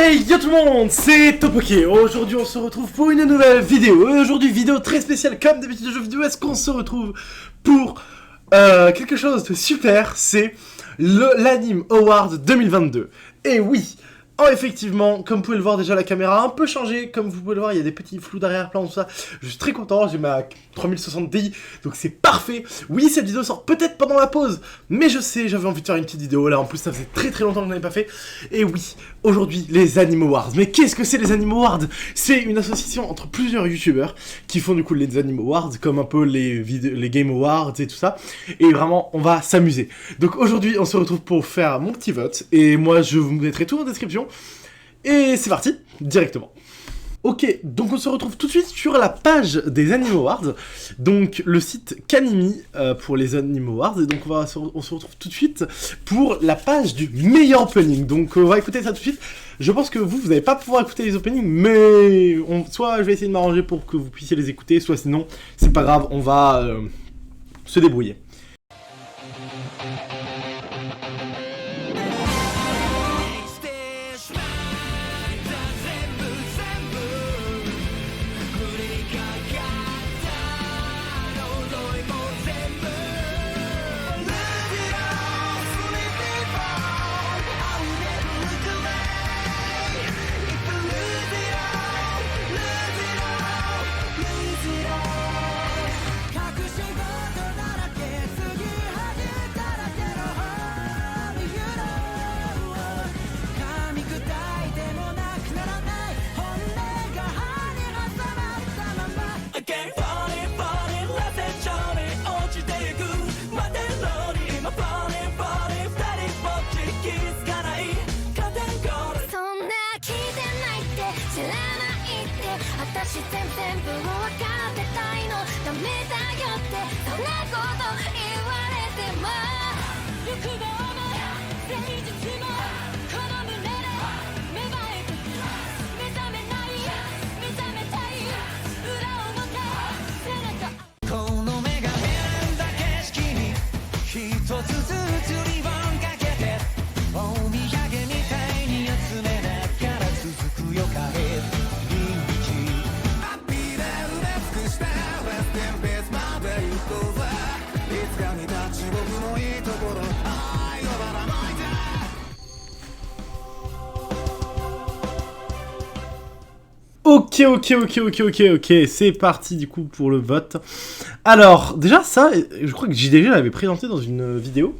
Hey yo tout le monde, c'est Topoké. Aujourd'hui on se retrouve pour une nouvelle vidéo. Et aujourd'hui vidéo très spéciale comme d'habitude de jeux vidéo. Est-ce qu'on se retrouve pour quelque chose de super? C'est l'Anime Award 2022. Et oui, effectivement, comme vous pouvez le voir déjà la caméra a un peu changé. Comme vous pouvez le voir il y a des petits flous d'arrière-plan, tout ça. Je suis très content, j'ai ma 3060 Ti, donc c'est parfait. Oui, cette vidéo sort peut-être pendant la pause, mais je sais, j'avais envie de faire une petite vidéo là. En plus ça faisait très longtemps que je n'avais pas fait. Et oui, aujourd'hui les Anime Awards. Mais qu'est-ce que c'est les Anime Awards? C'est une association entre plusieurs youtubeurs qui font du coup les Anime Awards, comme un peu les Game Awards et tout ça. Et vraiment on va s'amuser. Donc aujourd'hui on se retrouve pour faire mon petit vote. Et moi je vous mettrai tout en description. Et c'est parti, directement. Ok, donc on se retrouve tout de suite sur la page des Anime Awards, donc le site Kanimi pour les Anime Awards, et donc on se retrouve tout de suite pour la page du meilleur opening. Donc on va écouter ça tout de suite. Je pense que vous n'allez pas pouvoir écouter les openings, mais soit je vais essayer de m'arranger pour que vous puissiez les écouter, soit sinon c'est pas grave, on va se débrouiller. Ok, c'est parti du coup pour le vote. Alors, déjà ça, je crois que JDG l'avait présenté dans une vidéo.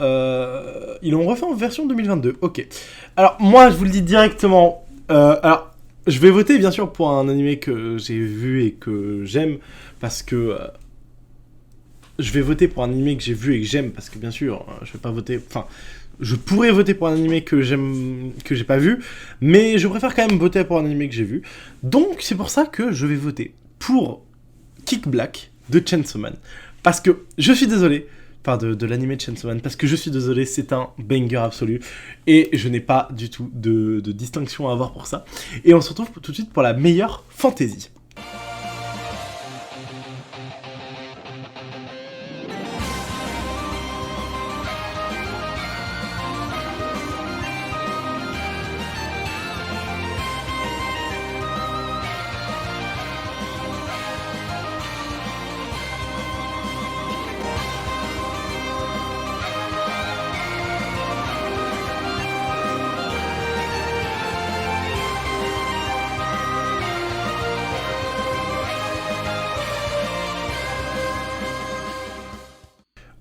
Ils l'ont refait en version 2022, ok. Alors, moi, je vous le dis directement. Alors, je vais voter bien sûr pour un animé que j'ai vu et que j'aime, parce que... je vais voter pour un animé que j'ai vu et que j'aime, parce que bien sûr, je vais pas voter... Enfin, je pourrais voter pour un animé que j'aime, que j'ai pas vu, mais je préfère quand même voter pour un animé que j'ai vu. Donc, c'est pour ça que je vais voter pour Kick Black de Chainsaw Man. Parce que, je suis désolé, enfin de l'animé de Chainsaw Man, parce que je suis désolé, c'est un banger absolu, et je n'ai pas du tout de distinction à avoir pour ça. Et on se retrouve tout de suite pour la meilleure fantasy.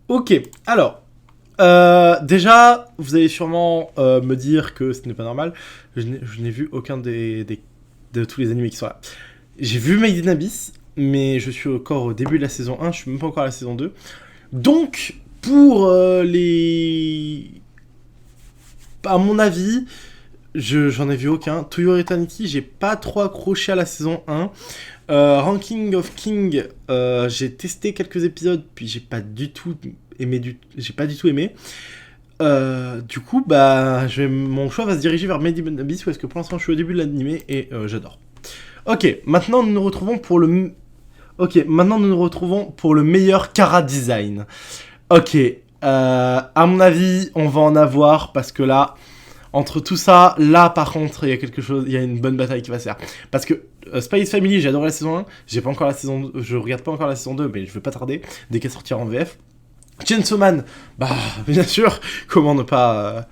Ok, alors, déjà, vous allez sûrement me dire que ce n'est pas normal. Je n'ai vu aucun de tous les animés qui sont là. J'ai vu Made in Abyss, mais je suis encore au début de la saison 1, je suis même pas encore à la saison 2. Donc, pour à mon avis, j'en ai vu aucun. To Your Eternity, j'ai pas trop accroché à la saison 1. Ranking of King, j'ai testé quelques épisodes, puis j'ai pas du tout aimé. Du coup, bah, mon choix va se diriger vers Made in Abyss, parce que pour l'instant, je suis au début de l'animé et j'adore. Ok, maintenant nous nous retrouvons pour le meilleur Chara Design. Ok, à mon avis, on va en avoir, parce que là, entre tout ça, là par contre, il y a quelque chose, il y a une bonne bataille qui va se faire. Parce que Spy x Family, j'ai adoré la saison 1, j'ai pas encore la saison 2, je regarde pas encore la saison 2, mais je vais pas tarder, dès qu'elle sortira en VF. Chainsaw Man, bah bien sûr, comment ne pas...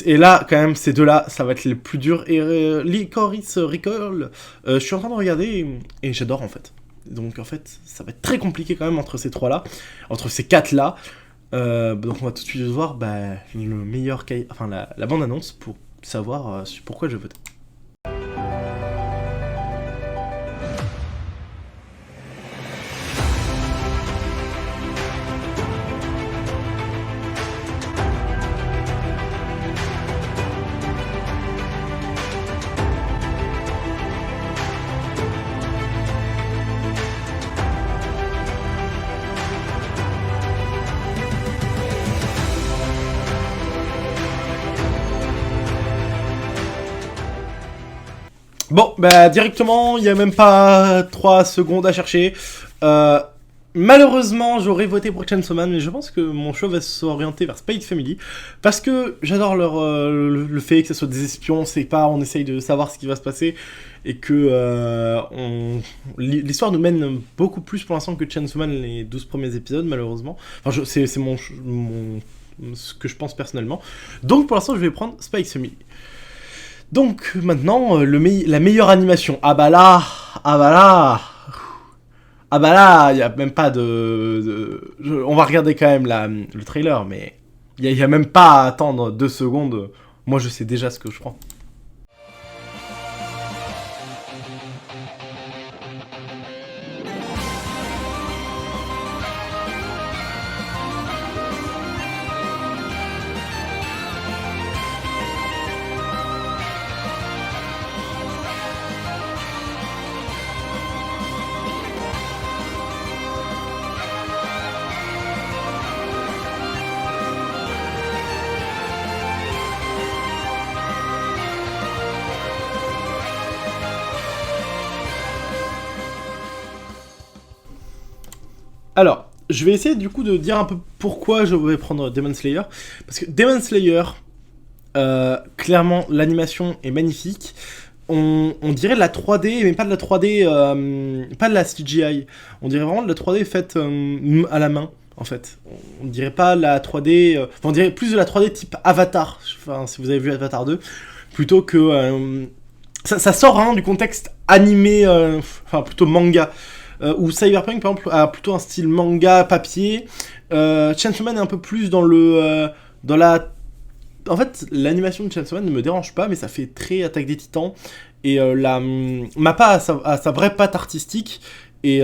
et là, quand même, ces deux-là, ça va être les plus durs. Et Licorice Recall, je suis en train de regarder et j'adore en fait. Donc en fait, ça va être très compliqué quand même entre ces trois-là, entre ces quatre-là. Donc on va tout de suite voir le meilleur, enfin la bande-annonce pour savoir pourquoi je vote. Bon, directement, il n'y a même pas 3 secondes à chercher. Malheureusement, j'aurais voté pour Chainsaw Man, mais je pense que mon choix va s'orienter vers Spy x Family. Parce que j'adore le fait que ce soit des espions, c'est pas on essaye de savoir ce qui va se passer. Et que l'histoire nous mène beaucoup plus pour l'instant que Chainsaw Man les 12 premiers épisodes, malheureusement. Enfin, c'est ce que je pense personnellement. Donc pour l'instant, je vais prendre Spy x Family. Donc maintenant, la meilleure animation. Ah bah là, il n'y a même pas on va regarder quand même le trailer, mais il n'y a même pas à attendre 2 secondes. Moi je sais déjà ce que je prends. Alors, je vais essayer du coup de dire un peu pourquoi je vais prendre Demon Slayer. Parce que Demon Slayer, clairement, l'animation est magnifique. On dirait de la 3D, mais pas de la 3D, pas de la CGI. On dirait vraiment de la 3D faite à la main, en fait. On dirait pas la 3D... enfin, on dirait plus de la 3D type Avatar, enfin, si vous avez vu Avatar 2, plutôt que... ça sort hein, du contexte animé, enfin plutôt manga. Où Cyberpunk, par exemple, a plutôt un style manga papier. Chainsaw Man est un peu plus dans la... En fait, l'animation de Chainsaw Man ne me dérange pas, mais ça fait très Attaque des Titans. Et Mappa a sa vraie patte artistique. Et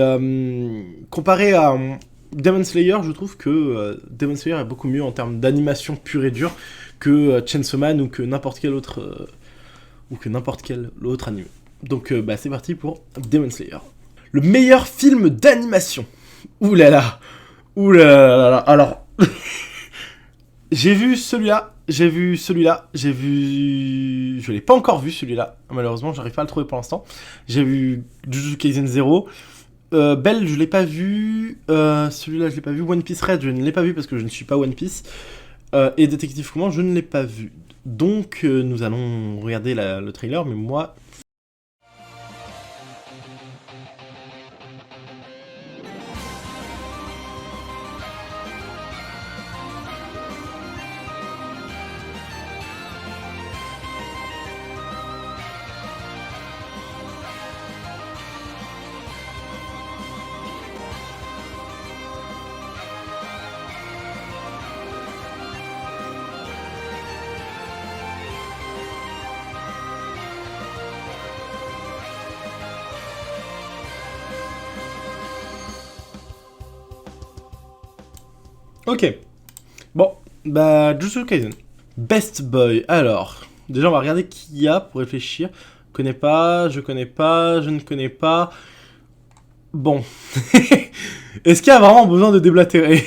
comparé à Demon Slayer, je trouve que Demon Slayer est beaucoup mieux en termes d'animation pure et dure que Chainsaw Man ou que n'importe quel autre anime. Donc c'est parti pour Demon Slayer. Le meilleur film d'animation. Ouh là là. Alors, j'ai vu celui-là. Je l'ai pas encore vu celui-là. Malheureusement, j'arrive pas à le trouver pour l'instant. J'ai vu Jujutsu Kaisen 0. Belle, je l'ai pas vu. Celui-là, je l'ai pas vu. One Piece Red, je ne l'ai pas vu parce que je ne suis pas One Piece. Et Détective Conan, je ne l'ai pas vu. Donc, nous allons regarder le trailer, mais moi... Ok. Bon, Jujutsu Kaisen. Best Boy. Alors, déjà on va regarder qui y a pour réfléchir. Je ne connais pas. Bon. Est-ce qu'il y a vraiment besoin de déblatérer?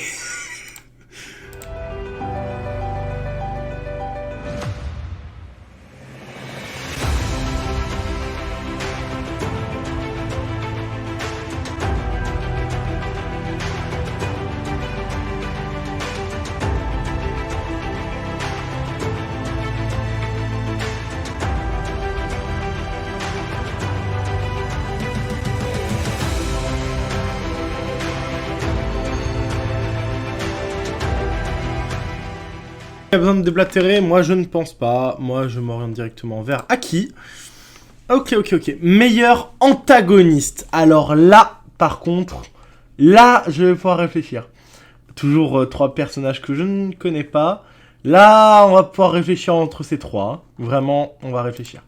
Il y a besoin de déblatérer, moi je ne pense pas. Moi je m'oriente directement vers Aki. Ok. Meilleur antagoniste. Alors là, par contre, là je vais pouvoir réfléchir. Toujours 3 personnages que je ne connais pas. Là, on va pouvoir réfléchir entre ces 3. Vraiment, on va réfléchir.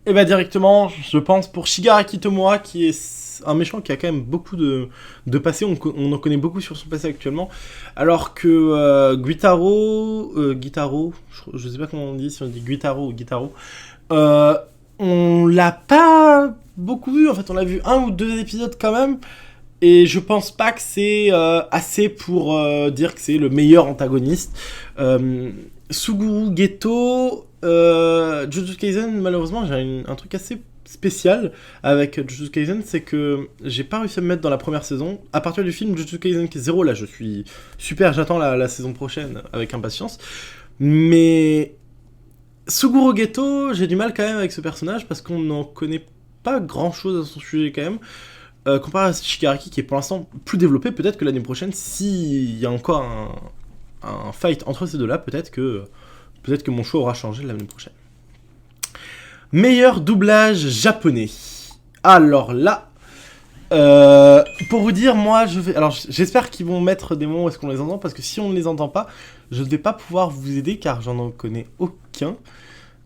Et bah directement, je pense pour Shigaraki Tomoe, qui est un méchant qui a quand même beaucoup de passé, on en connaît beaucoup sur son passé actuellement, alors que Guitaro, je sais pas comment on dit, si on dit Guitaro ou Guitaro, on l'a pas beaucoup vu, en fait on l'a vu 1 ou 2 épisodes quand même, et je pense pas que c'est assez pour dire que c'est le meilleur antagoniste. Suguru Geto, Jujutsu Kaisen, malheureusement j'ai un truc assez spécial avec Jujutsu Kaisen, c'est que j'ai pas réussi à me mettre dans la première saison. À partir du film Jujutsu Kaisen qui est 0, là je suis super, j'attends la saison prochaine avec impatience. Mais Suguru Geto, j'ai du mal quand même avec ce personnage parce qu'on n'en connaît pas grand chose à son sujet quand même. Comparé à Shigaraki qui est pour l'instant plus développé, peut-être que l'année prochaine, s'il y a encore un fight entre ces deux-là, peut-être que mon choix aura changé l'année prochaine. Meilleur doublage japonais. Alors là, pour vous dire, moi je vais... Alors j'espère qu'ils vont mettre des moments où est-ce qu'on les entend, parce que si on ne les entend pas, je ne vais pas pouvoir vous aider car j'en connais aucun.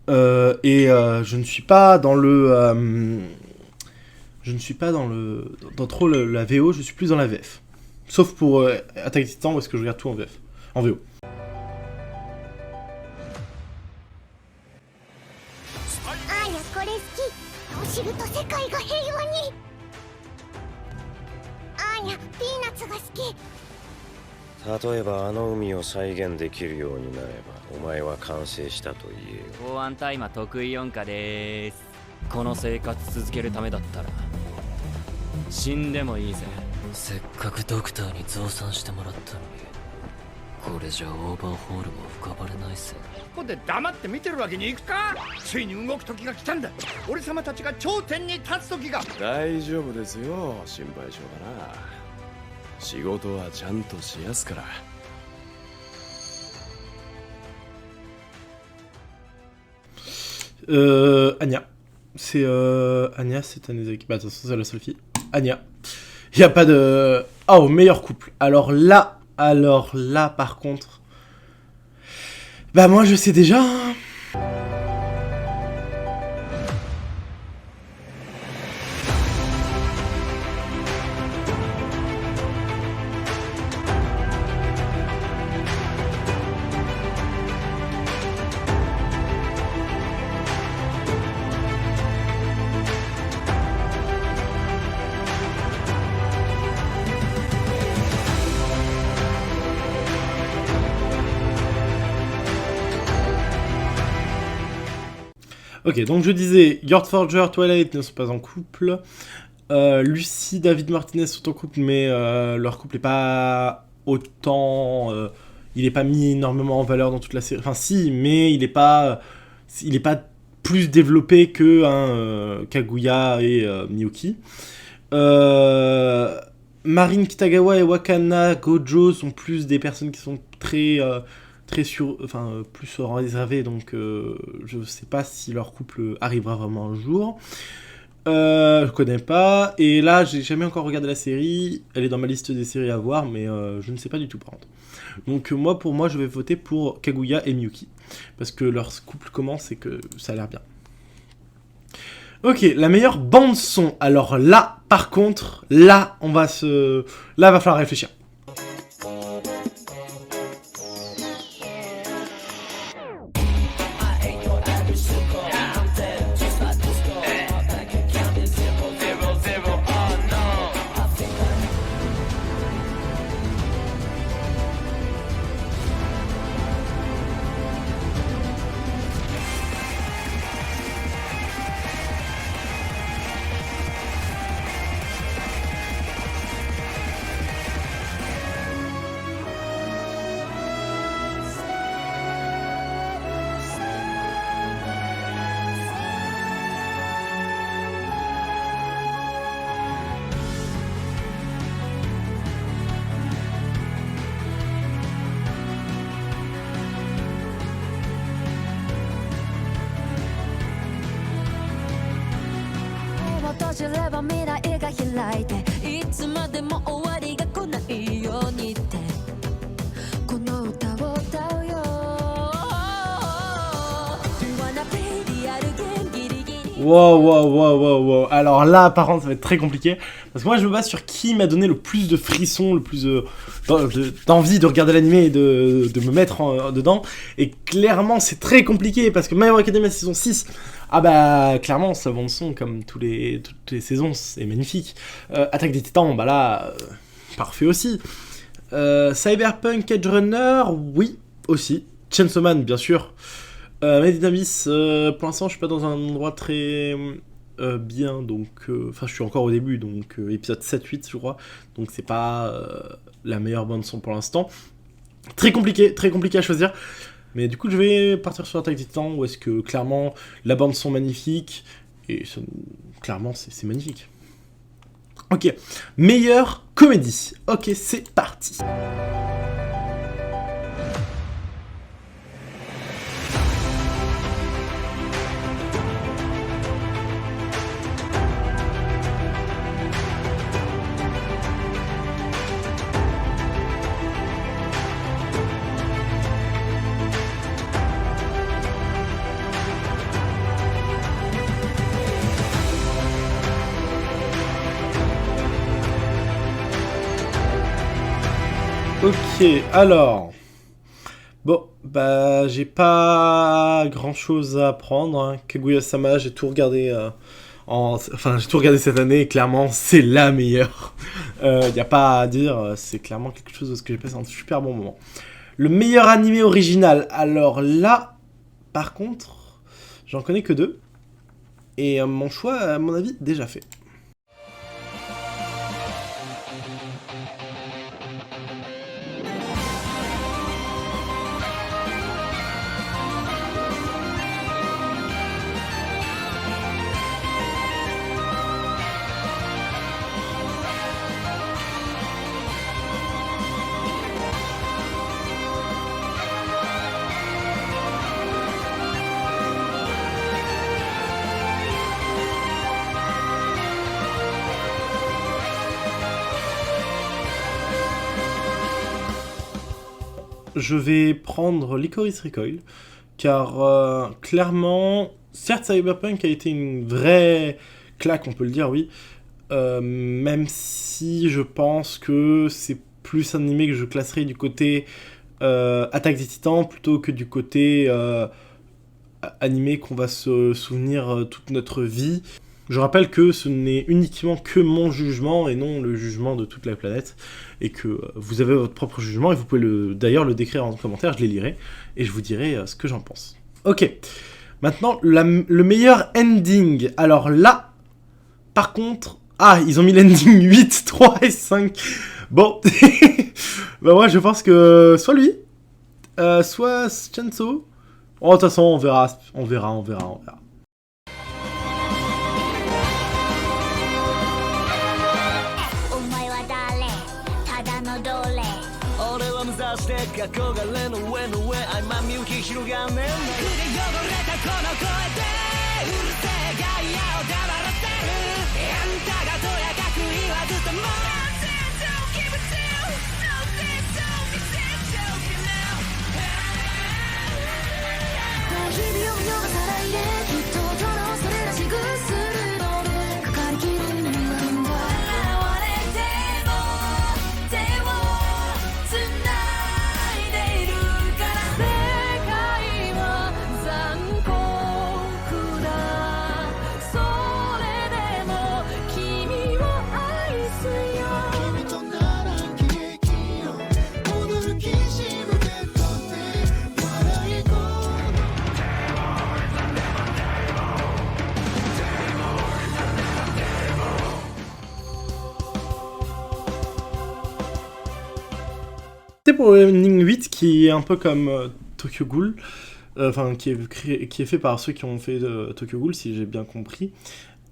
Je ne suis pas dans le... dans trop la VO, je suis plus dans la VF. Sauf pour Attack Titan, parce que je regarde tout en VF. En VO. 知ると世界が平和に。アーニャ、ピーナッツが好き。例えばあの海を再現できるようになればお前は完成したと言えよ。公安大麻得意音歌でーす。この生活続けるためだったら死んでもいいぜ。せっかくドクターに増産してもらったのに、これじゃオーバーホールも浮かばれないぜ。ここで黙って見てるわけにいくか。ついに動く時が来たんだ。俺様たちが頂点に立つ時が。大丈夫ですよ、心配性だな。仕事はちゃんとしやすから。Anya. C'est Anya, c'est Tanezaki. Bah, de toute façon, c'est la seule fille. Anya. Il n'y a pas de... Oh, meilleur couple. Alors là, par contre... Bah, moi, je sais déjà... Hein. Ok, donc je disais, Yord Forger, Twilight ne sont pas en couple. Lucy, David Martinez sont en couple, mais leur couple n'est pas autant... il n'est pas mis énormément en valeur dans toute la série. Enfin si, mais il n'est pas plus développé que Kaguya et Miyuki. Marin Kitagawa et Wakana Gojo sont plus des personnes qui sont très plus réservés, donc je sais pas si leur couple arrivera vraiment un jour. Je connais pas, et là j'ai jamais encore regardé la série, elle est dans ma liste des séries à voir, mais je ne sais pas du tout par contre. Donc pour moi je vais voter pour Kaguya et Miyuki, parce que leur couple commence et que ça a l'air bien. Ok, la meilleure bande son. Alors là, par contre, là va falloir réfléchir. 閉じれば未来が開いていつまでも終わりが来ないようにってこの歌を歌うよ Do you wanna play the other game ギリギリ Wow. Alors là, par contre, ça va être très compliqué. Parce que moi, je me base sur qui m'a donné le plus de frissons, le plus d'envie de regarder l'animé et de me mettre dedans. Et clairement, c'est très compliqué parce que My Hero Academia saison 6, ah bah, clairement, sa bande-son, comme toutes les saisons, c'est magnifique. Attaque des Titans, bah là, parfait aussi. Cyberpunk Edge Runner, oui, aussi. Chainsaw Man, bien sûr. Made in Abyss, pour l'instant, je suis pas dans un endroit très bien, donc... Enfin, je suis encore au début, donc épisode 7-8, je crois. Donc c'est pas la meilleure bande-son pour l'instant. Très compliqué à choisir. Mais du coup, je vais partir sur Attaque des Titans, où est-ce que, clairement, la bande-son magnifique, et clairement, c'est magnifique. Ok, meilleure comédie. Ok, c'est parti. Ok, alors... Bon, bah j'ai pas grand chose à apprendre, hein. Kaguya-sama, j'ai tout regardé Enfin, j'ai tout regardé cette année, et clairement, c'est la meilleure. Y a pas à dire, c'est clairement quelque chose de ce que j'ai passé un super bon moment. Le meilleur animé original, alors là, par contre, j'en connais que 2. Et mon choix, à mon avis, déjà fait. Je vais prendre Licorice Recoil, car clairement, certes Cyberpunk a été une vraie claque, on peut le dire, oui, même si je pense que c'est plus un animé que je classerai du côté Attaque des Titans, plutôt que du côté animé qu'on va se souvenir toute notre vie. Je rappelle que ce n'est uniquement que mon jugement et non le jugement de toute la planète, et que vous avez votre propre jugement et vous pouvez d'ailleurs le décrire en commentaire, je les lirai et je vous dirai ce que j'en pense. Ok, maintenant le meilleur ending. Alors là, par contre, ils ont mis l'ending 8, 3 et 5. Bon, bah moi je pense que soit lui, soit Chainsaw. Oh, de toute façon, on verra. して憧れの上の上曖昧みゆき広がんねんね筆汚れたこの声でうるせえガイアを黙らせるあんたがとやかく言わずとも日々を見逃さないできっとそのそれらしくするのでかかりきるになんだ哀れても手をつないでいるから世界は残酷だそれでも君を愛すよ君となら喜劇よ踊るきしむけどね笑い声C'est pour le ending 8 qui est un peu comme Tokyo Ghoul, enfin qui est fait par ceux qui ont fait Tokyo Ghoul, si j'ai bien compris.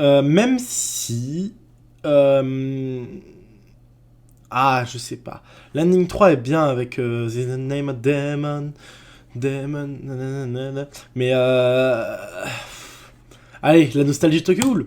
Même si... je sais pas. L'ending 3 est bien avec The Name of Demon, nanana, mais allez, la nostalgie de Tokyo Ghoul.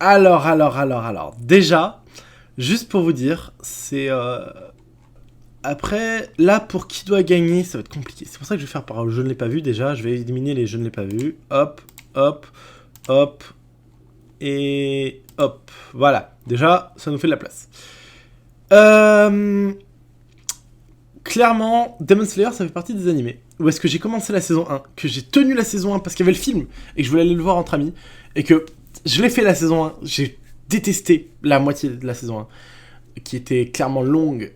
Alors. Déjà, juste pour vous dire, c'est... Après, là, pour qui doit gagner, ça va être compliqué. C'est pour ça que je vais faire par je ne l'ai pas vu déjà. Je vais éliminer les je ne l'ai pas vu. Hop. Et hop. Voilà. Déjà, ça nous fait de la place. Clairement, Demon Slayer, ça fait partie des animés. Où est-ce que j'ai commencé la saison 1, que j'ai tenu la saison 1 parce qu'il y avait le film, et que je voulais aller le voir entre amis, et que je l'ai fait la saison 1, j'ai détesté la moitié de la saison 1, qui était clairement longue,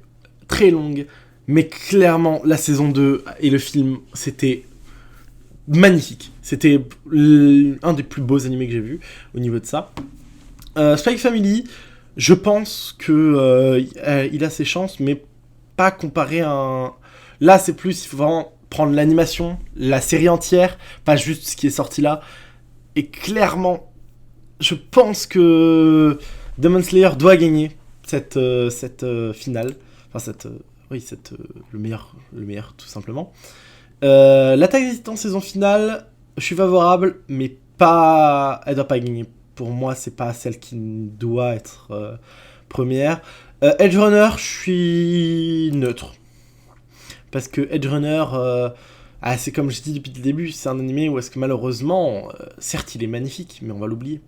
très longue, mais clairement la saison 2 et le film, c'était magnifique. C'était un des plus beaux animés que j'ai vu au niveau de ça. Spy Family, je pense que il a ses chances, mais pas comparé à un... Là, c'est plus, il faut vraiment prendre l'animation, la série entière, pas juste ce qui est sorti là. Et clairement, je pense que Demon Slayer doit gagner cette finale. Enfin, le meilleur, tout simplement. L'Attaque des Titans saison finale, je suis favorable, mais pas... Elle doit pas gagner. Pour moi, c'est pas celle qui doit être première. Edge Runner, je suis neutre. Parce que Edge Runner, c'est comme je dis depuis le début, c'est un animé où est-ce que malheureusement, certes il est magnifique, mais on va l'oublier.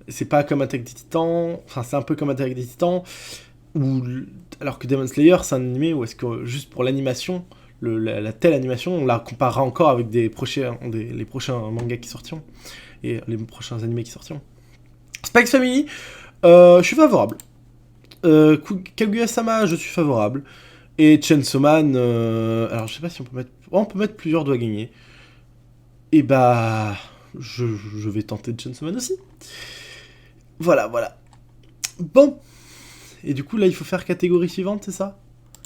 C'est pas comme Attaque des Titans, enfin c'est un peu comme Attaque des Titans, alors que Demon Slayer c'est un animé où est-ce que juste pour l'animation, la telle animation, on la comparera encore avec les prochains mangas qui sortiront, et les prochains animés qui sortiront. Spy Family, je suis favorable. Kaguya-sama, je suis favorable. Et Chainsaw Man, alors je sais pas si on peut mettre... on peut mettre plusieurs doigts gagnés. Et bah... Je vais tenter Chainsaw Man aussi. Voilà. Bon. Et du coup, là, il faut faire catégorie suivante, c'est ça?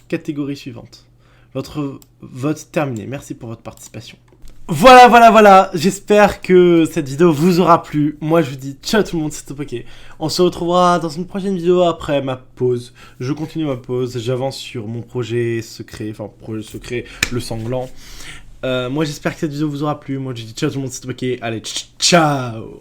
Catégorie suivante. Votre vote terminé. Merci pour votre participation. Voilà. J'espère que cette vidéo vous aura plu. Moi, je vous dis ciao tout le monde, c'était Poké. On se retrouvera dans une prochaine vidéo après ma pause. Je continue ma pause. J'avance sur mon projet secret. Enfin, projet secret, le sanglant. Moi, j'espère que cette vidéo vous aura plu. Moi, je dis ciao tout le monde, c'était Poké. Allez, ciao.